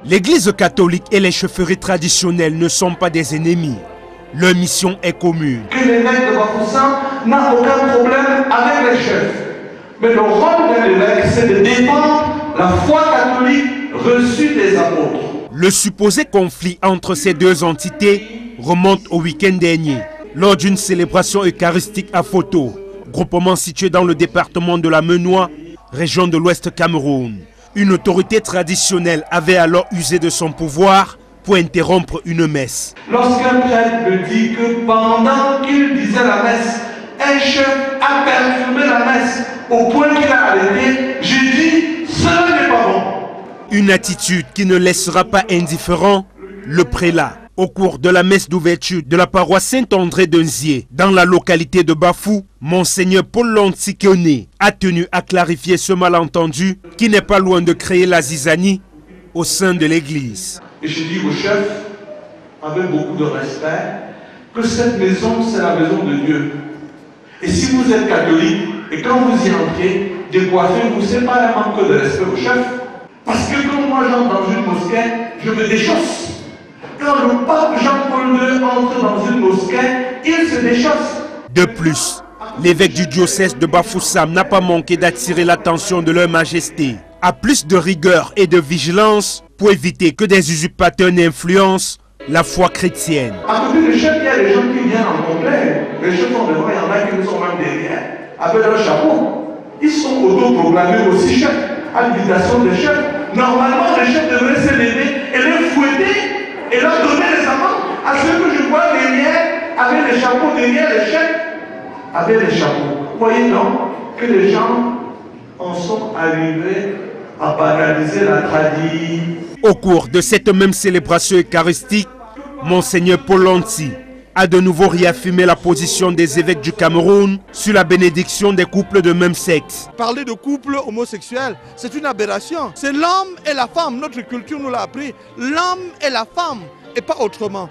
L'Église catholique et les chefferies traditionnelles ne sont pas des ennemis. Leur mission est commune. Que l'évêque de Bafoussam n'a aucun problème avec les chefs. Mais le rôle d'un évêque, c'est de défendre la foi catholique reçue des apôtres. Le supposé conflit entre ces deux entités remonte au week-end dernier, lors d'une célébration eucharistique à Foto, groupement situé dans le département de la Menoie, région de l'Ouest Cameroun. Une autorité traditionnelle avait alors usé de son pouvoir pour interrompre une messe. Lorsqu'un prêtre me dit que pendant qu'il disait la messe, un chef a perturbé la messe au point qu'il a arrêté, j'ai dit, cela n'est pas bon. Une attitude qui ne laissera pas indifférent le prélat. Au cours de la messe d'ouverture de la paroisse Saint-André d'Unzié, dans la localité de Bafou, Monseigneur Paul Lontikioné a tenu à clarifier ce malentendu qui n'est pas loin de créer la zizanie au sein de l'Église. Et je dis au chef, avec beaucoup de respect, que cette maison, c'est la maison de Dieu. Et si vous êtes catholique, et quand vous y entrez, décoiffez-vous, ce n'est pas un manque de respect au chef. Parce que quand moi j'entre dans une mosquée, je me déchausse. Quand le pape Jean-Paul II entre dans une mosquée, il se déchausse. De plus, l'évêque du diocèse de Bafoussam n'a pas manqué d'attirer l'attention de leur majesté à plus de rigueur et de vigilance pour éviter que des usurpateurs n'influencent la foi chrétienne. À côté des chefs, il y a des gens qui viennent en complet. Les chefs sont devant, il y en a qui nous sont même derrière, avec leur chapeau. Ils sont autoproclamés aussi chefs, à l'invitation des chefs. Normalement, les chefs devraient se lever et les fouetter et leur donner les amendes. À ceux que je vois derrière, avec les chapeaux derrière, les chefs, avec les chapeaux. Voyez donc que les gens en sont arrivés à banaliser la tradition. Au cours de cette même célébration eucharistique, Monseigneur Paul Lonti a de nouveau réaffirmé la position des évêques du Cameroun sur la bénédiction des couples de même sexe. Parler de couple homosexuel, c'est une aberration. C'est l'homme et la femme, notre culture nous l'a appris. L'homme et la femme, et pas autrement.